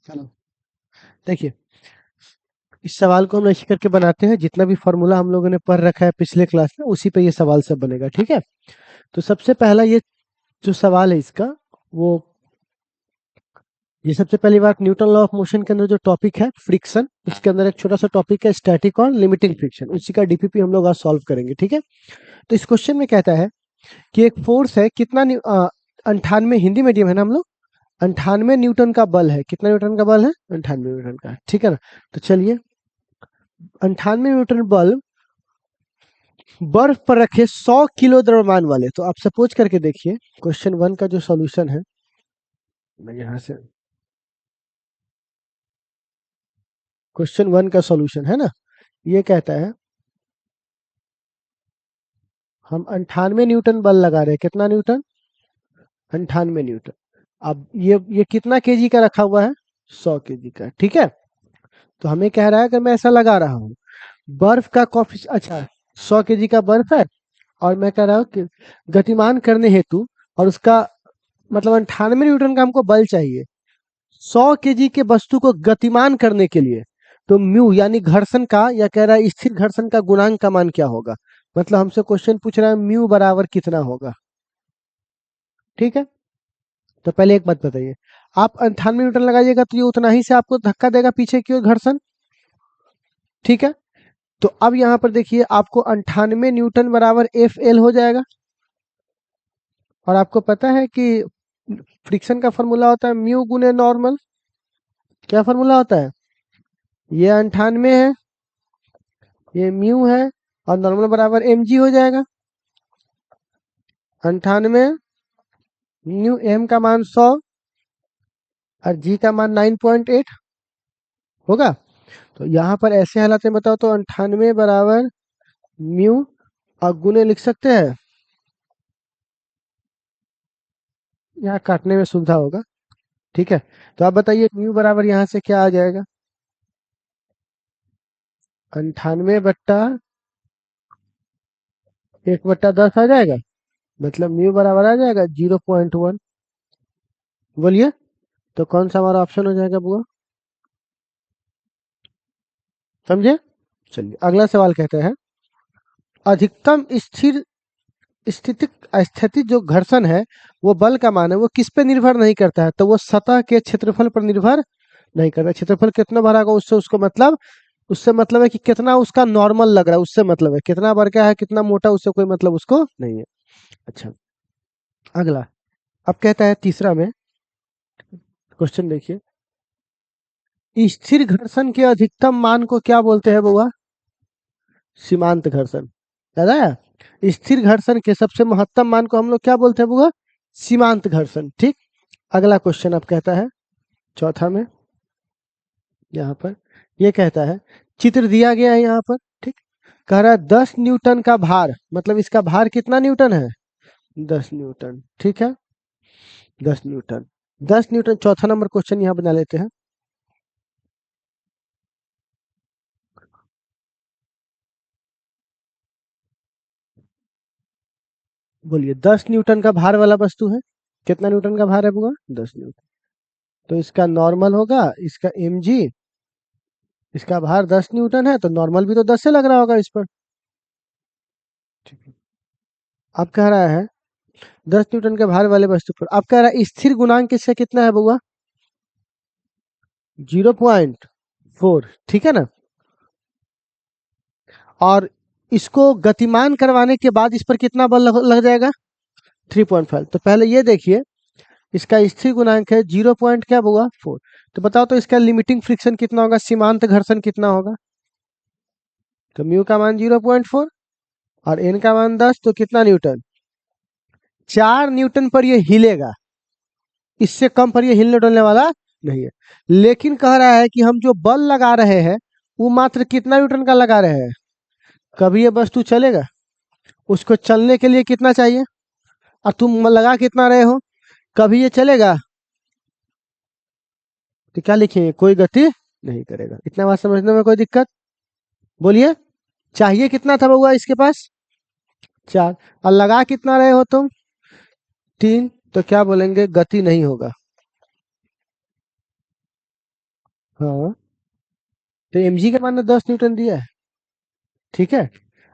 चलो देखिए, इस सवाल को हम ऐसे करके बनाते हैं, जितना भी फॉर्मूला हम लोगों ने पढ़ रखा है पिछले क्लास में उसी पे ये सवाल सब बनेगा। ठीक है, तो सबसे पहला ये जो सवाल है इसका, वो ये सबसे पहली बात, न्यूटन लॉ ऑफ मोशन के अंदर जो टॉपिक है फ्रिक्शन, उसके अंदर एक छोटा सा टॉपिक है स्टैटिक और लिमिटिंग फ्रिक्शन, उसी का डीपीपी हम लोग आज सॉल्व करेंगे। ठीक है, तो इस क्वेश्चन में कहता है कि एक फोर्स है, कितना 98, हिंदी मीडियम है ना हम लोग, 98 न्यूटन का बल है। कितना न्यूटन का बल है? 98 न्यूटन का। ठीक है ना, तो चलिए, 98 न्यूटन बल बर्फ पर रखे 100 किलो द्रव्यमान वाले। तो आप सपोज करके देखिए, क्वेश्चन वन का जो सॉल्यूशन है, मैं यहाँ से क्वेश्चन वन का सॉल्यूशन है ना, ये कहता है हम 98 न्यूटन बल लगा रहे हैं। कितना न्यूटन? 98 न्यूटन। अब ये कितना केजी का रखा हुआ है? 100 केजी का। ठीक है, तो हमें कह रहा है कि मैं ऐसा लगा रहा हूँ, बर्फ का कॉफी, अच्छा 100 केजी का बर्फ है, और मैं कह रहा हूँ कि गतिमान करने हेतु, और उसका मतलब 98 न्यूटन का हमको बल चाहिए 100 केजी के वस्तु को गतिमान करने के लिए। तो म्यू यानी घर्षण का, या कह रहा है स्थिर घर्षण का गुणांक का मान क्या होगा? मतलब हमसे क्वेश्चन पूछ रहा है म्यू बराबर कितना होगा। ठीक है, तो पहले एक बात बताइए, आप 98 न्यूटन लगाइएगा तो ये उतना ही से आपको धक्का देगा पीछे की ओर, घर्षण। ठीक है, तो अब यहाँ पर देखिए, आपको 98 न्यूटन बराबर एफ एल हो जाएगा। और आपको पता है कि फ्रिक्शन का फॉर्मूला होता है म्यू गुने नॉर्मल। क्या फॉर्मूला होता है? ये 98 है, ये म्यू है, और नॉर्मल बराबर एम जी हो जाएगा। 98 म्यू, एम का मान 100 और जी का मान 9.8 होगा। तो यहाँ पर ऐसे हालत में बताओ तो 98 बराबर म्यू, और गुने लिख सकते हैं, यहाँ काटने में सुविधा होगा। ठीक है, तो आप बताइए म्यू बराबर यहाँ से क्या आ जाएगा? 98/1/10 आ जाएगा, मतलब म्यू बराबर आ जाएगा 0.1। बोलिए, तो कौन सा हमारा ऑप्शन हो जाएगा बुआ? समझे? चलिए, अगला सवाल कहते हैं, अधिकतम स्थिर स्थितिक स्थितिज जो घर्षण है, वो बल का मान है, वो किस पे निर्भर नहीं करता है? तो वो सतह के क्षेत्रफल पर निर्भर नहीं करता। क्षेत्रफल कितना भरा होगा उससे उसको मतलब, उससे मतलब है कि कितना उसका नॉर्मल लग रहा है, उससे मतलब है कितना बड़का है कितना मोटा, उससे कोई मतलब उसको नहीं है। अच्छा, अगला, अब कहता है तीसरा में, क्वेश्चन देखिए, स्थिर घर्षण के अधिकतम मान को क्या बोलते हैं बुआ? सीमांत घर्षण। याद आया? स्थिर घर्षण के सबसे महत्तम मान को हम लोग क्या बोलते हैं बुआ? सीमांत घर्षण। ठीक, अगला क्वेश्चन अब कहता है चौथा में, यहाँ पर ये कहता है, चित्र दिया गया है यहाँ पर। ठीक, कह रहा है 10 न्यूटन का भार, मतलब इसका भार कितना न्यूटन है? 10 न्यूटन। ठीक है, 10 न्यूटन, 10 न्यूटन। चौथा नंबर क्वेश्चन यहाँ बना लेते हैं। बोलिए, 10 न्यूटन का भार वाला वस्तु है। कितना न्यूटन का भार है बुआ? 10 न्यूटन। तो इसका नॉर्मल होगा, इसका एम जी, इसका भार 10 न्यूटन है, तो नॉर्मल भी तो 10 से लग रहा होगा इस पर। ठीक है, अब कह रहा है 10 न्यूटन के भार वाले वस्तु पर, अब कह रहा है स्थिर गुणांक इसका कितना है बुआ? 0.4। ठीक है ना, और इसको गतिमान करवाने के बाद इस पर कितना बल लग जाएगा? 3.5। तो पहले ये देखिए, इसका स्थिर गुणांक है 0 पॉइंट क्या हुआ 4। तो बताओ तो इसका लिमिटिंग फ्रिक्शन कितना होगा, सीमांत घर्षण कितना होगा? तो म्यू का मान 0.4 और एन का मान 10, तो कितना न्यूटन? 4 न्यूटन पर ये हिलेगा, इससे कम पर ये हिलने डुलने वाला नहीं है। लेकिन कह रहा है कि हम जो बल लगा रहे हैं वो मात्र कितना न्यूटन का लगा रहे हैं। कभी ये वस्तु चलेगा? उसको चलने के लिए कितना चाहिए? और तुम लगा कितना रहे हो? कभी ये चलेगा? तो क्या लिखेंगे, कोई गति नहीं करेगा। इतना बात समझने में कोई दिक्कत? बोलिए, चाहिए कितना था बउआ इसके पास? 4। और लगा कितना रहे हो तुम? 3। तो क्या बोलेंगे, गति नहीं होगा। हाँ, तो mg का मान ने 10 न्यूटन दिया है। ठीक है,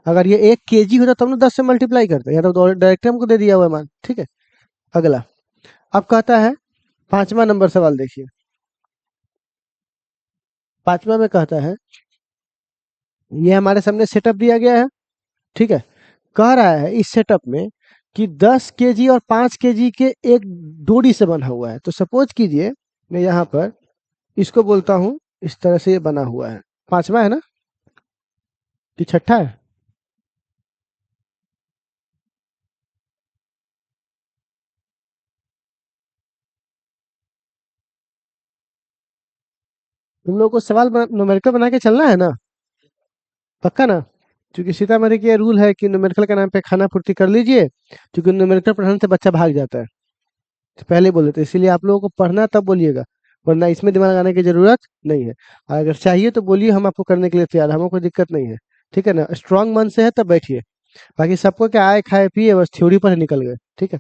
अगर ये 1 kg होता तब ना 10 से मल्टीप्लाई करते, या तो डायरेक्ट हमको दे दिया हुआ है मान। ठीक है, अगला अब कहता है 5वां नंबर सवाल देखिए। 5वां में कहता है, ये हमारे सामने सेटअप दिया गया है। ठीक है, कह रहा है इस सेटअप में कि 10 kg और 5 kg के एक डोरी से बना हुआ है। तो सपोज कीजिए मैं यहाँ पर इसको बोलता हूँ, इस तरह से ये बना हुआ है। 5वां है ना कि छठा है? तुम लोग को सवाल न्यूमेरिकल बना के चलना है ना, पक्का ना? क्योंकि सीतामढ़ी के रूल है कि न्यूमेरिकल के नाम पे खाना पूर्ति कर लीजिए, क्योंकि न्यूमेरिकल पढ़ाने से बच्चा भाग जाता है। तो पहले बोले थे, इसीलिए आप लोगों को पढ़ना तब बोलिएगा, वरना इसमें दिमाग लगाने की जरूरत नहीं है। और अगर चाहिए तो बोलिए, हम आपको करने के लिए तैयार हैं, हमें कोई दिक्कत नहीं है। ठीक है ना, स्ट्रांग मन से है तब बैठिए। बाकी सबको क्या आए खाए पिए, बस थ्योरी पर ही निकल गए। ठीक है,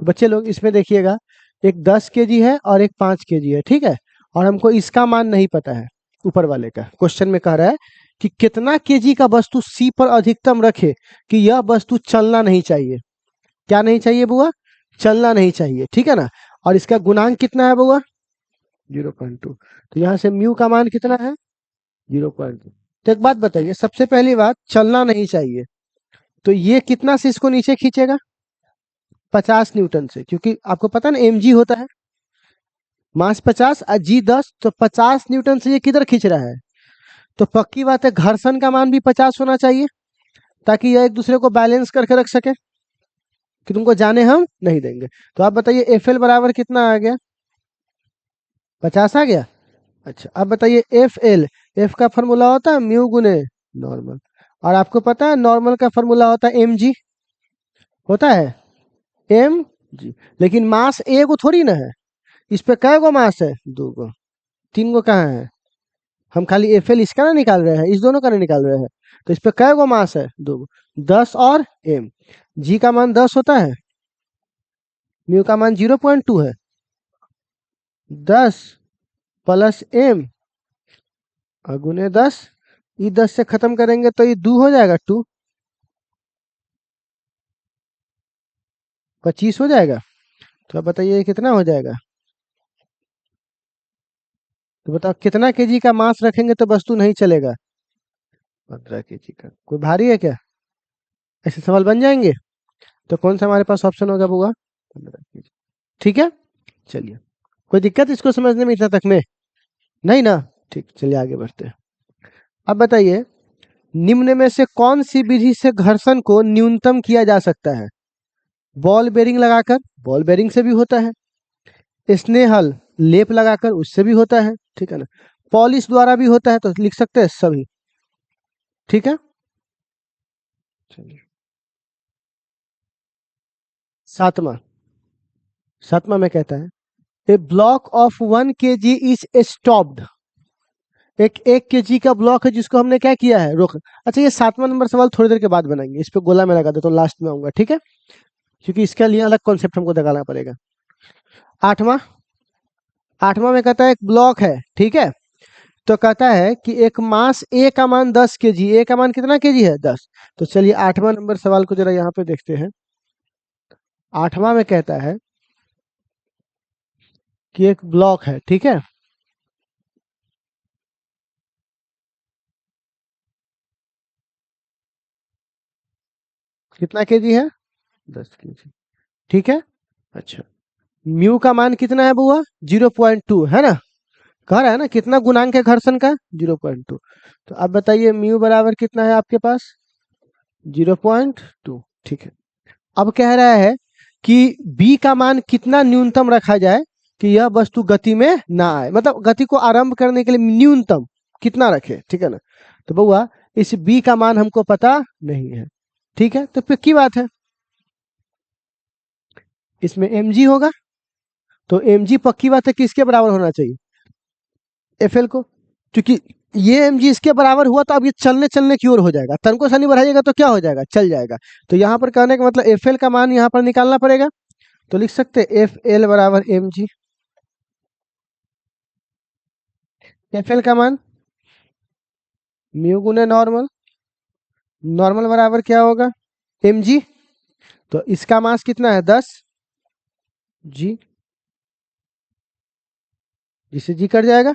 तो बच्चे लोग इसमें देखिएगा, एक 10 kg है और एक 5 kg है। ठीक है, और हमको इसका मान नहीं पता है। ऊपर वाले का क्वेश्चन में कह रहा है कि कितना केजी का वस्तु सी पर अधिकतम रखे कि यह वस्तु चलना नहीं चाहिए। क्या नहीं चाहिए बुआ? चलना नहीं चाहिए। ठीक है ना, और इसका गुणांक कितना है बुआ? 0.2। तो यहाँ से म्यू का मान कितना है? 0.2। तो एक बात बताइए, सबसे पहली बात, चलना नहीं चाहिए, तो ये कितना से इसको नीचे खींचेगा? 50 न्यूटन से, क्योंकि आपको पता है ना एम जी होता है, मास 50 और जी 10, तो 50 न्यूटन से ये किधर खींच रहा है? तो पक्की बात है घर्षण का मान भी 50 होना चाहिए, ताकि यह एक दूसरे को बैलेंस करके रख सके, कि तुमको जाने हम नहीं देंगे। तो आप बताइए एफ एल बराबर कितना आ गया? 50 आ गया। अच्छा, अब बताइए एफ एल, एफ का फॉर्मूला होता है म्यू गुने नॉर्मल, और आपको पता है नॉर्मल का फॉर्मूला होता है एम जी, होता है एम जी। लेकिन मास ए को थोड़ी ना है, इस पे कै गो मास है? 2 गो। 3 गो कहाँ है? हम खाली एफ एल इसका ना निकाल रहे हैं, इस दोनों का नहीं निकाल रहे हैं। तो इस पे कै गो मास है? 2 गो। 10 और एम। जी का मान 10 होता है, म्यू का मान 0.2 है। 10 प्लस एम और गुने 10, ये 10 से खत्म करेंगे तो ये 2 हो जाएगा, 2 25 हो जाएगा। तो अब बताइए ये कितना हो जाएगा? तो बताओ कितना केजी का मास रखेंगे तो वस्तु नहीं चलेगा? 15 kg का। कोई भारी है क्या? ऐसे सवाल बन जाएंगे। तो कौन सा हमारे पास ऑप्शन होगा बुआ? 15 kg। ठीक है, चलिए, कोई दिक्कत इसको समझने में इतना तक में? नहीं ना? ठीक, चलिए आगे बढ़ते हैं। अब बताइए, निम्न में से कौन सी विधि से घर्षण को न्यूनतम किया जा सकता है? बॉल बेरिंग लगाकर, बॉल बेरिंग से भी होता है। स्नेहल लेप लगाकर, उससे भी होता है। ठीक है ना, पॉलिश द्वारा भी होता है, तो लिख सकते हैं सभी। ठीक है, चलिए। सातवां, सातवां में कहता है, a block of 1 kg is stopped. एक 1 kg का ब्लॉक है जिसको हमने क्या किया है? रोक। अच्छा, ये 7वां नंबर सवाल थोड़ी देर के बाद बनाएंगे, इस पे गोला में लगा देता हूँ, लास्ट में आऊंगा। ठीक है, क्योंकि इसके लिए अलग कॉन्सेप्ट हमको निकालना पड़ेगा। 8वां, 8वां में कहता है एक ब्लॉक है। ठीक है, तो कहता है कि एक मास ए का मान 10 kg, ए का मान कितना केजी है? 10। तो चलिए 8वां नंबर सवाल को जरा यहाँ पे देखते हैं। 8वां में कहता है कि एक ब्लॉक है। ठीक है, कितना केजी है? 10 kg। ठीक है, अच्छा, म्यू का मान कितना है बुआ? 0.2 है ना? कह रहा है ना कितना गुणांक है घर्षण का? 0.2। तो अब बताइए म्यू बराबर कितना है आपके पास? 0.2। ठीक है, अब कह रहा है कि बी का मान कितना न्यूनतम रखा जाए कि यह वस्तु गति में ना आए, मतलब गति को आरंभ करने के लिए न्यूनतम कितना रखे। ठीक है ना, तो बउआ इस बी का मान हमको पता नहीं है। ठीक है, तो फिर की बात है, इसमें एम जी होगा, तो एम जी पक्की बात है किसके बराबर होना चाहिए? एफ एल को, क्योंकि ये एम जी इसके बराबर हुआ तो अब ये चलने चलने की ओर हो जाएगा, तन को शनि बढ़ाइएगा तो क्या हो जाएगा? चल जाएगा। तो यहाँ पर कहने का मतलब एफ एल का मान यहाँ पर निकालना पड़ेगा। तो लिख सकते हैं एफ एल बराबर एम जी। एफ एल का मान म्यू गुने नॉर्मल, नॉर्मल बराबर क्या होगा एम जी। तो इसका मास कितना है 10 जी, जिससे जी कट जाएगा,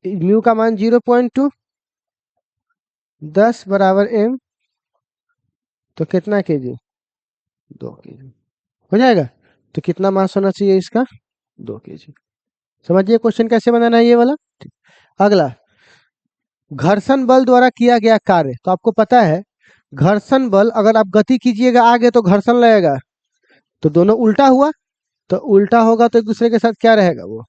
म्यू का मान 0.2, 10 बराबर एम, तो कितना केजी 2 केजी हो जाएगा। तो कितना मास होना चाहिए इसका 2 केजी। समझिए क्वेश्चन कैसे बनाना है ये वाला। अगला, घर्षण बल द्वारा किया गया कार्य। तो आपको पता है घर्षण बल, अगर आप गति कीजिएगा आगे तो घर्षण लगेगा, तो दोनों उल्टा हुआ, तो उल्टा होगा तो एक दूसरे के साथ क्या रहेगा, वो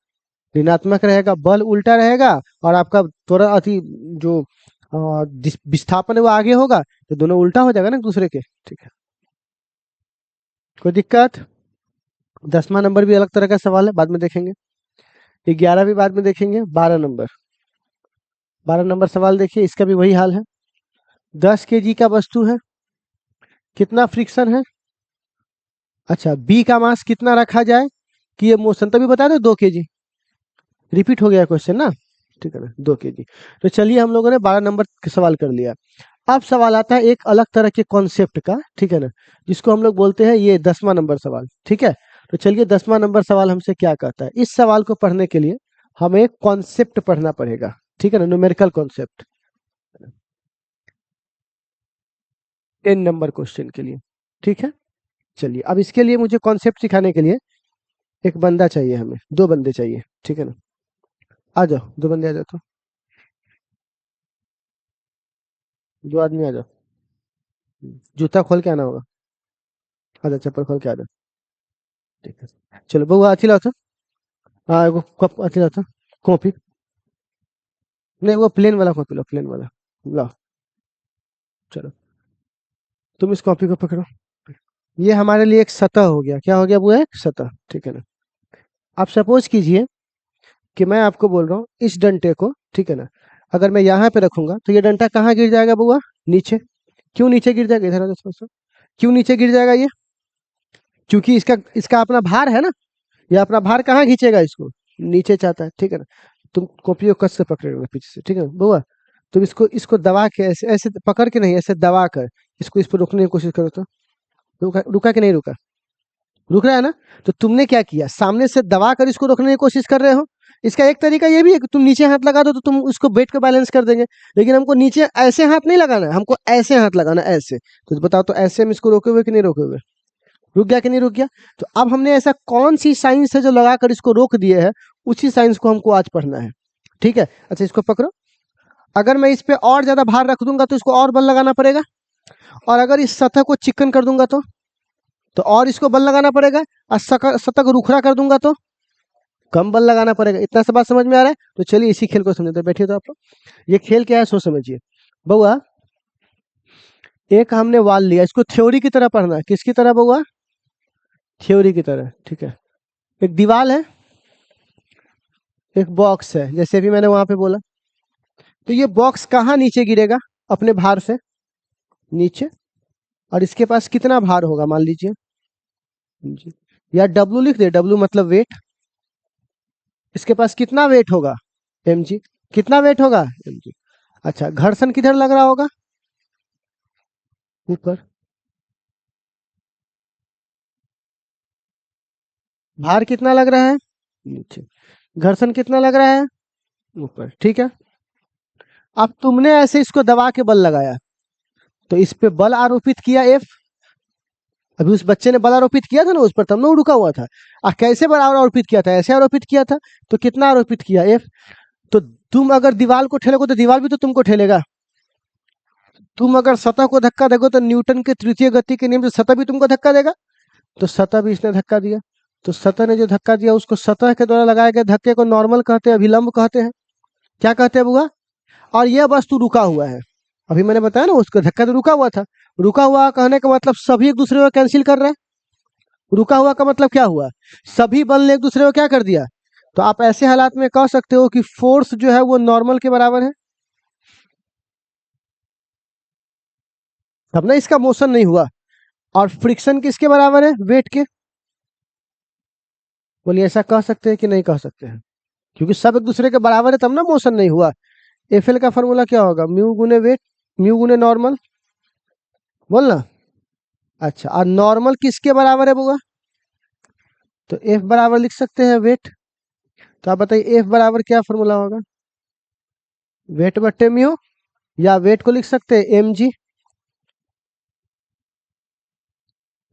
ऋणात्मक रहेगा, बल उल्टा रहेगा, और आपका थोड़ा अति जो विस्थापन है वो आगे होगा, तो दोनों उल्टा हो जाएगा ना एक दूसरे के। ठीक है, कोई दिक्कत। 10वां नंबर भी अलग तरह का सवाल है, बाद में देखेंगे। 11 भी बाद में देखेंगे। 12 नंबर, 12 नंबर सवाल देखिए, इसका भी वही हाल है। 10 केजी का वस्तु है, कितना फ्रिक्शन है, अच्छा बी का मास कितना रखा जाए कि ये मोशन, तभी बता दो 2 केजी। रिपीट हो गया क्वेश्चन ना, ठीक है ना, 2 केजी। तो चलिए हम लोगों ने 12 नंबर सवाल कर लिया। अब सवाल आता है एक अलग तरह के कॉन्सेप्ट का, ठीक है ना, जिसको हम लोग बोलते हैं ये 10वां नंबर सवाल। ठीक है, तो चलिए 10वां नंबर सवाल हमसे क्या कहता है। इस सवाल को पढ़ने के लिए हमें कॉन्सेप्ट पढ़ना पड़ेगा, ठीक है ना, न्यूमेरिकल कॉन्सेप्ट 10 नंबर क्वेश्चन के लिए। ठीक है, चलिए अब इसके लिए मुझे कॉन्सेप्ट सिखाने के लिए एक बंदा चाहिए, हमें 2 बंदे चाहिए, ठीक है ना। आ जाओ 2 बंदे आ जाओ, तो 2 आदमी आ जाओ। जूता खोल के आना होगा, आ जाओ, चप्पल खोल के आ जाओ। ठीक है, चलो बउआ अथी लाओ तो, हाँ एगो कप अथी लाओ तो, कॉपी, नहीं वो प्लेन वाला कॉपी लो, प्लेन वाला लाओ। चलो तुम इस कॉपी को पकड़ो। ये हमारे लिए एक सतह हो गया, क्या हो गया, वो एक सतह, ठीक है ना। आप सपोज कीजिए कि मैं आपको बोल रहा हूँ इस डंडे को, ठीक है ना, अगर मैं यहाँ पे रखूंगा तो ये डंडा कहाँ गिर जाएगा बुआ, नीचे। क्यों नीचे गिर जाएगा, इधर आ जाओ थोड़ा सा। क्यों नीचे गिर जाएगा ये, क्योंकि इसका इसका अपना भार है ना, ये अपना भार कहाँ खींचेगा, इसको नीचे चाहता है, ठीक है ना। तुम कॉपी को कस से पकड़ेगा पीछे से, ठीक है बुआ। तुम इसको इसको दबा के ऐसे ऐसे पकड़ के नहीं, ऐसे दबा कर इसको इस पर रोकने की कोशिश करो तो। रुका, रुका कि नहीं रुका, रुक रहा है ना। तो तुमने क्या किया, सामने से दबा कर इसको रोकने की कोशिश कर रहे हो। इसका एक तरीका ये भी है कि तुम नीचे हाथ लगा दो तो तुम उसको वेट को बैलेंस कर देंगे, लेकिन हमको नीचे ऐसे हाथ नहीं लगाना है, हमको ऐसे हाथ लगाना है, ऐसे। तो बताओ तो ऐसे में इसको रोके हुए कि नहीं रोके हुए, रुक गया कि नहीं रुक गया। तो अब हमने ऐसा कौन सी साइंस है जो लगाकर इसको रोक दिए है, उसी साइंस को हमको आज पढ़ना है। ठीक है, अच्छा इसको पकड़ो। अगर मैं इस पे और ज्यादा भार रख दूंगा तो इसको और बल लगाना पड़ेगा, और अगर इस सतह को चिकन कर दूंगा तो और इसको बल लगाना पड़ेगा, और सतह को रुखरा कर दूंगा तो कम बल लगाना पड़ेगा। इतना सा बात समझ में आ रहा है। तो चलिए इसी खेल को समझते हैं, बैठिए तो आप लोग। ये खेल क्या है सो समझिए बउआ। एक हमने वाल लिया, इसको थ्योरी की तरह पढ़ना है। किसकी तरह बउआ, थ्योरी की तरह, ठीक है। एक दीवार है, एक बॉक्स है, जैसे भी मैंने वहां पे बोला। तो ये बॉक्स कहाँ नीचे गिरेगा, अपने भार से नीचे, और इसके पास कितना भार होगा मान लीजिए जी, या डब्लू लिख दे, डब्लू मतलब वेट। इसके पास कितना वेट होगा एम जी, कितना वेट होगा एम जी। अच्छा घर्षण किधर लग रहा होगा, ऊपर। भार कितना लग रहा है, नीचे। घर्षण कितना लग रहा है, ऊपर, ठीक है। अब तुमने ऐसे इसको दबा के बल लगाया, तो इस पे बल आरोपित किया एफ। अभी उस बच्चे ने बल आरोपित किया था ना उस पर, तब ना वो रुका हुआ था। कैसे बल आरोपित किया था, ऐसे आरोपित किया था। तो कितना आरोपित किया एफ। तो तुम अगर दीवार को ठेलोगे तो दीवार भी तो तुमको ठेलेगा। तुम अगर सतह को धक्का दोगे तो न्यूटन के तृतीय गति के नियम से सतह भी तुमको धक्का देगा। तो सतह भी इसने धक्का दिया, तो सतह ने जो धक्का दिया उसको सतह के द्वारा लगाए गए धक्के को नॉर्मल कहते हैं, अभिलंब कहते हैं। क्या कहते हैं बुआ। और यह वस्तु रुका हुआ है। अभी मैंने बताया ना उसका धक्का तो रुका हुआ था। रुका हुआ कहने का मतलब सभी एक दूसरे को कैंसिल कर रहे हैं। रुका हुआ का मतलब क्या हुआ, सभी बल ने एक दूसरे को क्या कर दिया। तो आप ऐसे हालात में कह सकते हो कि फोर्स जो है वो नॉर्मल के बराबर है, तब ना इसका मोशन नहीं हुआ। और फ्रिक्शन किसके बराबर है, वेट के। बोलिए ऐसा कह सकते हैं कि नहीं कह सकते हैं। क्योंकि सब एक दूसरे के बराबर है तब ना मोशन नहीं हुआ। एफ एल का फॉर्मूला क्या होगा, म्यू गुने वेट, म्यू गुने नॉर्मल, बोलना। अच्छा, और नॉर्मल किसके बराबर है बुआ, तो एफ बराबर लिख सकते हैं वेट। तो आप बताइए एफ बराबर क्या फॉर्मूला होगा, वेट बट्टे म्यू, या वेट को लिख सकते हैं एम जी,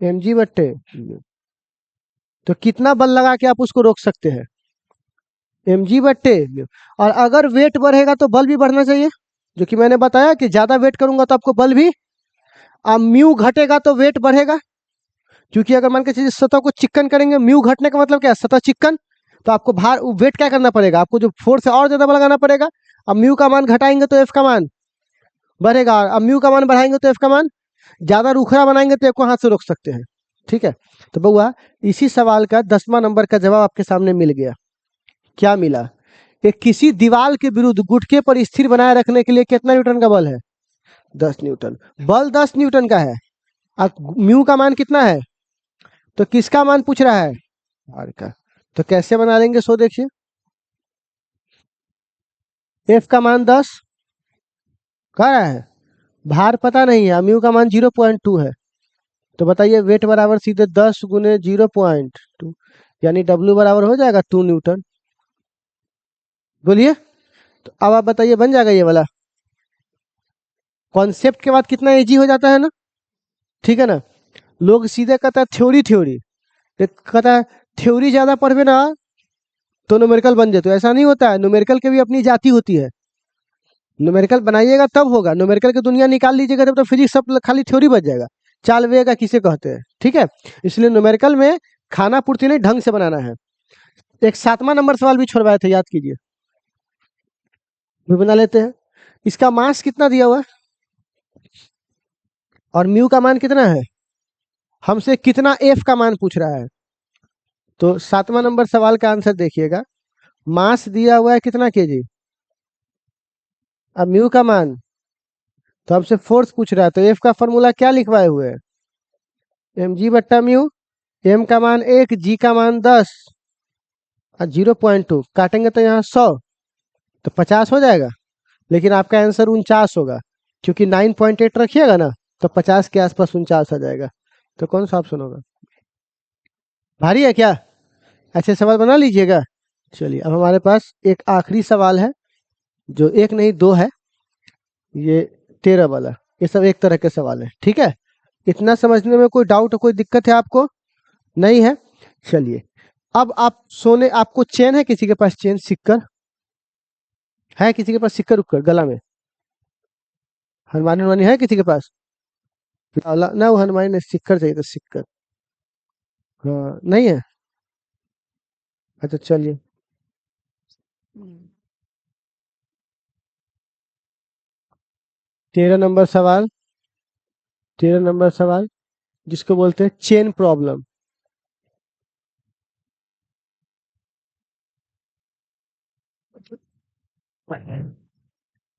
एम जी बट्टे म्यू। तो कितना बल लगा के आप उसको रोक सकते हैं, एम जी बट्टे म्यू। और अगर वेट बढ़ेगा तो बल भी बढ़ना चाहिए, जो कि मैंने बताया कि ज्यादा वेट करूंगा तो आपको बल भी, अब म्यू घटेगा तो वेट बढ़ेगा। क्योंकि अगर मान के चलिए सतह को चिकन करेंगे, म्यू घटने का मतलब क्या है, सतह चिकन, तो आपको भार वेट क्या करना पड़ेगा, आपको जो फोर्स है और ज्यादा बल लगाना पड़ेगा। अब म्यू का मान घटाएंगे तो एफ का मान बढ़ेगा, अब म्यू का मान बढ़ाएंगे तो एफ का मान, ज्यादा रुखरा बनाएंगे तो एफ को हाथ से रोक सकते हैं। ठीक है, तो बउआ इसी सवाल का 10वां नंबर का जवाब आपके सामने मिल गया। क्या मिला, कि किसी दीवार के विरुद्ध गुटके पर स्थिर बनाए रखने के लिए कितना न्यूटन का बल है, 10 न्यूटन। बल 10 न्यूटन का है, अब म्यू का मान कितना है, तो किसका मान पूछ रहा है, आर का। तो कैसे बना लेंगे, सो देखिए, एफ का मान 10 कह रहा है, भार पता नहीं है, म्यू का मान 0.2 है। तो बताइए वेट बराबर सीधे 10 गुने 0.2, यानी डब्ल्यू बराबर हो जाएगा 2 न्यूटन। बोलिए, तो अब आप बताइए बन जाएगा ये वाला। कॉन्सेप्ट के बाद कितना इजी हो जाता है ना, ठीक है ना। लोग सीधे कहता है थ्योरी थ्योरी, कहता है थ्योरी ज्यादा पढ़वे ना तो न्यूमेरिकल बन जाते हो, ऐसा नहीं होता है, न्यूमेरिकल की भी अपनी जाति होती है। न्यूमेरिकल बनाइएगा तब होगा, न्यूमेरिकल की दुनिया निकाल लीजिएगा तब तो फिजिक्स सब खाली थ्योरी बच जाएगा, चाल वेगा किसे कहते हैं, ठीक है। इसलिए न्यूमेरिकल में खाना पूर्ति नहीं, ढंग से बनाना है। एक 7वां नंबर सवाल भी छोड़वाए थे, याद कीजिए, भी बना लेते हैं। इसका मास कितना दिया हुआ है और म्यू का मान कितना है, हमसे कितना एफ का मान पूछ रहा है। तो 7वां नंबर सवाल का आंसर देखिएगा, मास दिया हुआ है कितना केजी, अब म्यू का मान, तो हमसे फोर्स पूछ रहा है, तो एफ का फॉर्मूला क्या लिखवाए हुए हैं, एम जी बट्टा म्यू, एम का मान 1, जी का मान 10 और 0.2 काटेंगे तो यहाँ 100, तो 50 हो जाएगा। लेकिन आपका आंसर 49 होगा, क्योंकि 9.8 रखिएगा ना, तो 50 के आसपास 49 आ जाएगा। तो कौन सा ऑप्शन होगा, भारी है क्या, ऐसे सवाल बना लीजिएगा। चलिए अब हमारे पास एक आखिरी सवाल है, जो एक नहीं दो है, ये 13 वाला, ये सब एक तरह के सवाल है, ठीक है। इतना समझने में कोई डाउट कोई दिक्कत है आपको, नहीं है। चलिए, अब आप सोने, आपको चेन है किसी के पास, चेन सिक्कर है किसी के पास, सिक्कर उक्कर गला में, हनुमानी हनुमानी है किसी के पास, ना वो हनुमानी नहीं, सिक्कर चाहिए, तो सिक्कर, हाँ नहीं है। अच्छा चलिए, 13 नंबर सवाल, 13 नंबर सवाल, जिसको बोलते हैं चेन प्रॉब्लम।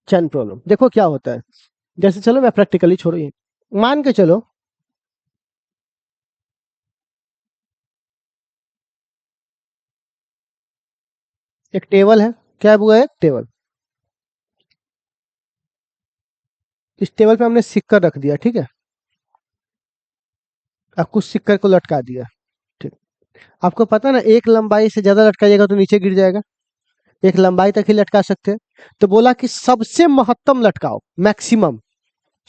चेन प्रॉब्लम देखो क्या होता है, जैसे चलो मैं प्रैक्टिकली छोड़िए, मान के चलो एक टेबल है, क्या हुआ है, टेबल, इस टेबल पे हमने सिक्कर रख दिया, ठीक है, अब कुछ सिक्कर को लटका दिया, ठीक। आपको पता है ना, एक लंबाई से ज्यादा लटकाइएगा तो नीचे गिर जाएगा, एक लंबाई तक ही लटका सकते हैं। तो बोला कि सबसे महत्तम लटकाओ, मैक्सिमम,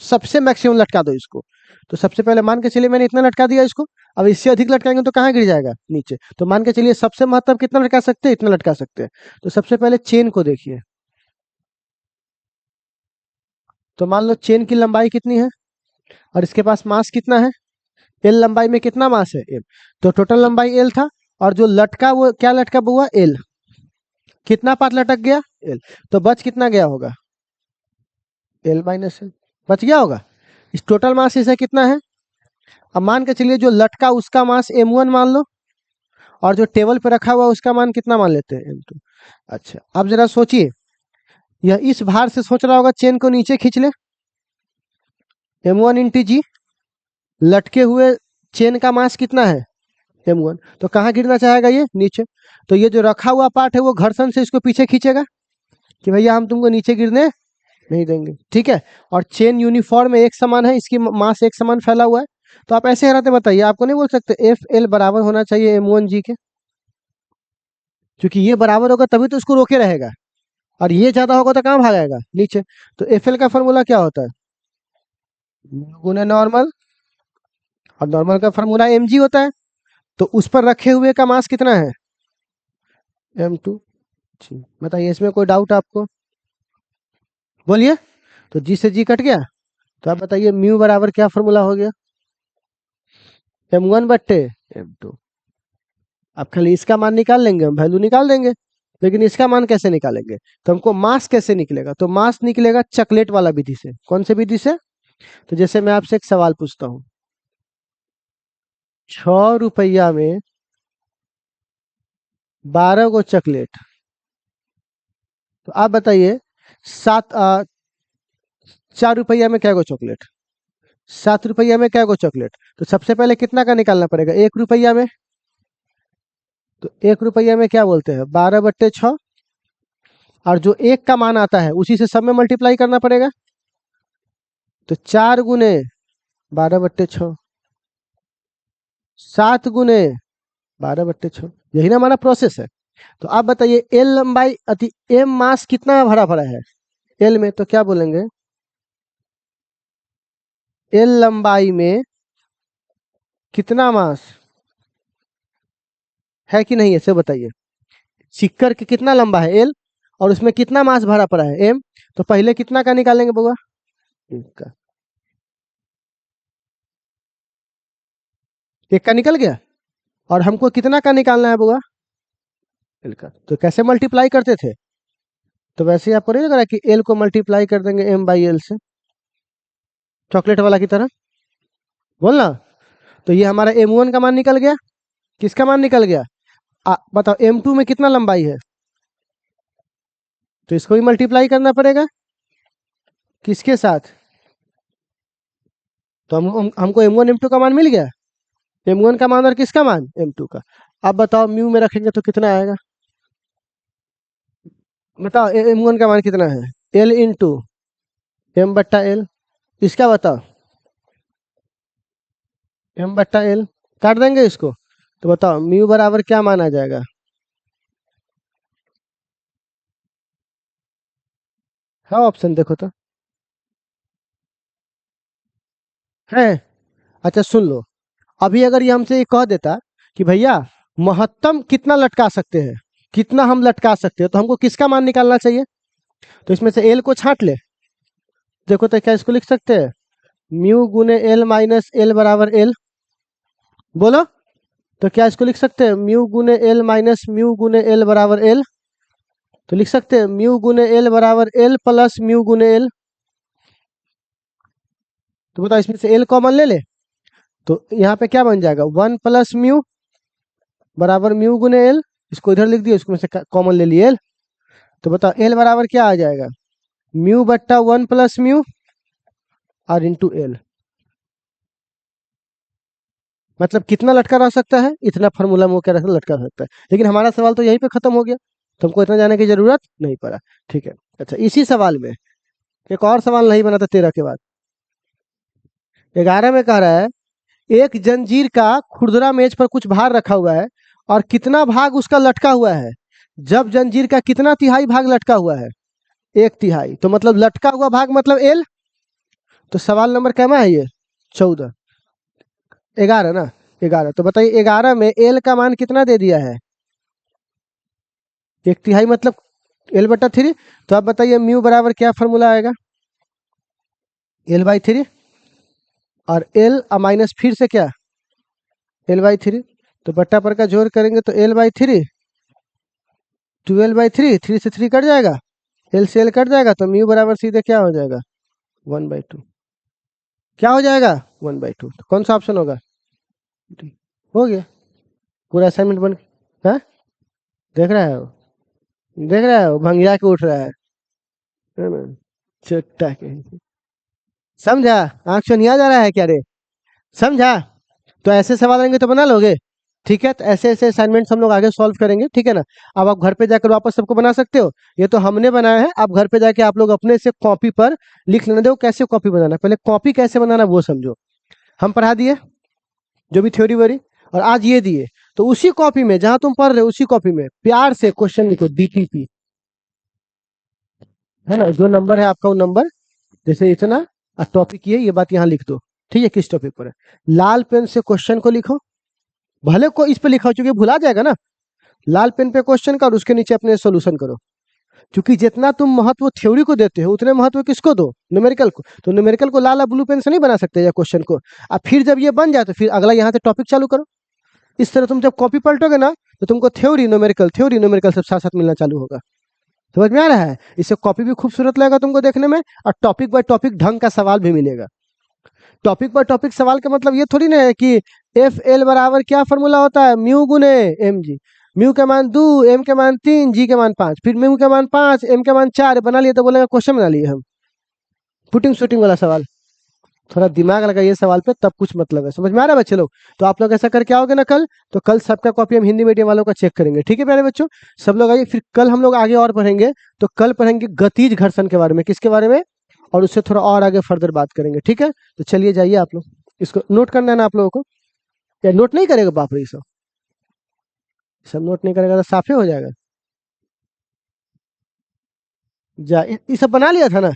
सबसे मैक्सिमम लटका दो इसको। तो सबसे पहले मान के चलिए मैंने इतना लटका दिया इसको, अब इससे अधिक लटकाएंगे तो कहाँ गिर जाएगा, नीचे। तो मान के चलिए सबसे महत्तम कितना लटका सकते हैं, इतना लटका सकते हैं। तो सबसे पहले चेन को देखिए, तो मान लो चेन की लंबाई कितनी है और इसके पास मास कितना है, एल लंबाई में कितना मास है, एल। तो टोटल लंबाई एल था, और जो लटका वो क्या लटका हुआ, एल, कितना पार्ट लटक गया, एल। तो बच कितना गया होगा, एल माइनस एल, बच गया होगा। इस टोटल मास इसे कितना है, अब मान के चलिए जो लटका उसका मास m1 मान लो, और जो टेबल पे रखा हुआ उसका मान कितना मान लेते हैं, m2। अच्छा अब जरा सोचिए, यह इस भार से सोच रहा होगा चेन को नीचे खींच ले, m1 इंटू जी, लटके हुए चेन का मास कितना है, m1, तो कहाँ गिरना चाहेगा ये, नीचे। तो ये जो रखा हुआ पार्ट है वो घर्षण से इसको पीछे खींचेगा कि भैया हम तुमको नीचे गिरने नहीं देंगे, ठीक है। और चेन यूनिफॉर्म एक समान है, इसकी मास एक समान फैला हुआ है। तो आप ऐसे हराते बताइए, आपको नहीं बोल सकते एफ एल बराबर होना चाहिए M1G के, क्योंकि ये बराबर होगा तभी तो उसको रोके रहेगा, और ये ज्यादा होगा तो कहाँ भागेगा नीचे। तो एफ एल का फॉर्मूला क्या होता है, गुना नॉर्मल, और नॉर्मल का फॉर्मूला mg होता है। तो उस पर रखे हुए का मास कितना है, m2। बताइए इसमें कोई डाउट आपको, बोलिए। तो जी से जी कट गया, तो आप बताइए म्यू बराबर क्या फॉर्मूला हो गया, m1/m2। अब खाली इसका मान निकाल लेंगे, हम वैल्यू निकाल देंगे, लेकिन इसका मान कैसे निकालेंगे, तो हमको मास कैसे निकलेगा, तो मास निकलेगा चॉकलेट वाला विधि से। कौन से विधि से, तो जैसे मैं आपसे एक सवाल पूछता हूँ, 6 रुपया में 12 गो चॉकलेट, तो आप बताइए 4 रुपया में क्या गो चॉकलेट, 7 रुपया में क्या गो चॉकलेट। तो सबसे पहले कितना का निकालना पड़ेगा, 1 रुपया में। तो 1 रुपया में क्या बोलते हैं, 12/6, और जो एक का मान आता है उसी से सब में मल्टीप्लाई करना पड़ेगा। तो 4 × 12/6, 7 × 12/6, यही ना हमारा प्रोसेस है। तो आप बताइए एल लंबाई अति एम मास कितना भरा पड़ा है एल में, तो क्या बोलेंगे, एल लंबाई में कितना मास है कि नहीं, ऐसे बताइए। सिक्कर के कितना लंबा है एल, और उसमें कितना मास भरा पड़ा है एम। तो पहले कितना का निकालेंगे बउआ, एक का निकल गया, और हमको कितना का निकालना है बउआ, एल का। तो कैसे मल्टीप्लाई करते थे, तो वैसे ही आपको नहीं लग रहा है कि एल को मल्टीप्लाई कर देंगे m/l से, चॉकलेट वाला की तरह, बोलना। तो ये हमारा m1 का मान निकल गया, किसका मान निकल गया, बताओ m2 में कितना लंबाई है, तो इसको भी मल्टीप्लाई करना पड़ेगा, किसके साथ। तो हमको m1 m2 का मान मिल गया, m1 का मान और किसका मान, m2 का। अब बताओ म्यू में रखेंगे तो कितना आएगा, बताओ m1 का मान कितना है, L × m/l। इसका बताओ, m/l, काट देंगे इसको। तो बताओ म्यू बराबर क्या माना जाएगा, है ऑप्शन देखो तो, है। अच्छा सुन लो, अभी अगर ये हमसे ये कह देता कि भैया महत्तम कितना लटका सकते हैं, कितना हम लटका सकते हैं, तो हमको किसका मान निकालना चाहिए। तो इसमें से एल को छांट ले, देखो तो क्या इसको लिख सकते हैं, म्यू गुने एल माइनस एल बराबर एल, बोलो। तो क्या इसको लिख सकते हैं, म्यू गुने एल माइनस म्यू गुने एल बराबर एल। तो लिख सकते हैं म्यू गुने एल बराबर एल प्लस म्यू गुने एल। तो बताओ इसमें से एल कॉमन ले ले, तो यहाँ पे क्या बन जाएगा, 1 + म्यू बराबर म्यू गुने एल। इसको इधर लिख दिया, इसको में से कॉमन ले लिए एल। तो बताओ एल बराबर क्या आ जाएगा, म्यू/1 + म्यू और इंटू एल। मतलब कितना लटका रह सकता है, इतना फार्मूला में वो क्या लटका सकता है। लेकिन हमारा सवाल तो यहीं पे खत्म हो गया, तो हमको इतना जाने की जरूरत नहीं पड़ा, ठीक है। अच्छा इसी सवाल में एक और सवाल नहीं बना था 13 के बाद, 11 में कह रहा है एक जंजीर का खुरदरा मेज पर कुछ भार रखा हुआ है और कितना भाग उसका लटका हुआ है, जब जंजीर का कितना तिहाई भाग लटका हुआ है, 1/3। तो मतलब लटका हुआ भाग मतलब एल। तो सवाल नंबर क्या है ये, 14, 11 ना, 11। तो बताइए 11 में एल का मान कितना दे दिया है, 1/3 मतलब L/3। तो आप बताइए म्यू बराबर क्या फॉर्मूला आएगा, L/3, और L माइनस फिर से क्या, L/3। तो बट्टा पर का जोड़ करेंगे तो L/3, 12/3, 3 से 3 कट जाएगा, L से L कट जाएगा, तो म्यू बराबर सीधे क्या हो जाएगा, 1/2। क्या हो जाएगा, 1/2। तो कौन सा ऑप्शन होगा, हो गया पूरा असाइनमेंट बन, हाँ देख रहा है वो, देख रहा है वो भंगिया के उठ रहा है ना, चट्टा के, समझा, आंख से नहीं आ जा रहा है क्या रे, समझा। तो ऐसे सवाल आएंगे तो बना लोगे, ठीक है, तो ऐसे ऐसे असाइनमेंट्स हम लोग आगे सॉल्व करेंगे, ठीक है ना। अब आप घर पे जाकर वापस सबको बना सकते हो। ये तो हमने बनाया है, आप घर पे जाके आप लोग अपने से कॉपी पर लिख लेना। दो कैसे कॉपी बनाना है, पहले कॉपी कैसे बनाना है वो समझो। हम पढ़ा दिए जो भी थ्योरी वरी, और आज ये दिए, तो उसी कॉपी में जहां तुम पढ़ रहे हो उसी कॉपी में प्यार से क्वेश्चन लिखो, डीटीपी, है ना, जो नंबर है आपका वो नंबर, जैसे इतना, और टॉपिक ये बात यहाँ लिख दो। ठीक है, किस टॉपिक पर है, लाल पेन से क्वेश्चन को लिखो, भले को इस पे लिखा हो चूंकि भुला जाएगा ना। लाल पेन पे क्वेश्चन का और उसके नीचे अपने सॉल्यूशन करो। क्योंकि जितना तुम महत्व थ्योरी को देते हो उतने महत्व किसको दो, न्यूमेरिकल को। तो न्यूमेरिकल को लाल ब्लू पेन से नहीं बना सकते या क्वेश्चन को। अब फिर जब ये बन जाए तो फिर अगला यहाँ से टॉपिक चालू करो। इस तरह तुम जब कॉपी पलटोगे ना तो तुमको थ्योरी न्यूमेरिकल सब साथ साथ मिलना चालू होगा। समझ में आ रहा है, इससे कॉपी भी खूबसूरत लगेगा तुमको देखने में, और टॉपिक बाय टॉपिक ढंग का सवाल भी मिलेगा। टॉपिक बाय टॉपिक सवाल का मतलब ये थोड़ी ना है कि एफ एल बराबर क्या फॉर्मूला होता है, म्यू गुने एम जी। म्यू के मान 2, एम के मान 3, जी के मान 5, फिर म्यू के मान 5, एम के मान 4 बना लिए तो बोलेगा क्वेश्चन बना लिए हम, पुटिंग शूटिंग वाला सवाल। थोड़ा दिमाग लगाइए सवाल पे, तब कुछ मतलब है। समझ में आ रहा है बच्चे लोग। तो आप लोग ऐसा करके आओगे ना कल, तो कल सबका कॉपी हम हिंदी मीडियम वालों का चेक करेंगे, ठीक है प्यारे बच्चों। सब लोग आइए, फिर कल हम लोग आगे और पढ़ेंगे। तो कल पढ़ेंगे गतिज घर्षण के बारे में, किसके बारे में, और उससे थोड़ा और आगे फर्दर बात करेंगे, ठीक है। तो चलिए जाइए आप लोग, इसको नोट करना है ना आप लोगों को। या नोट नहीं करेगा बाप रे, ये सब सब नोट नहीं करेगा तो साफे हो जाएगा। जा ये सब बना लिया था ना।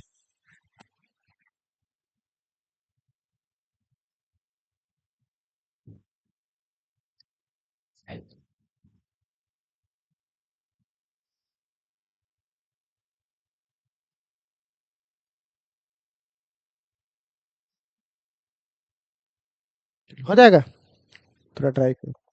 हो जाएगा, थोड़ा ट्राई करो।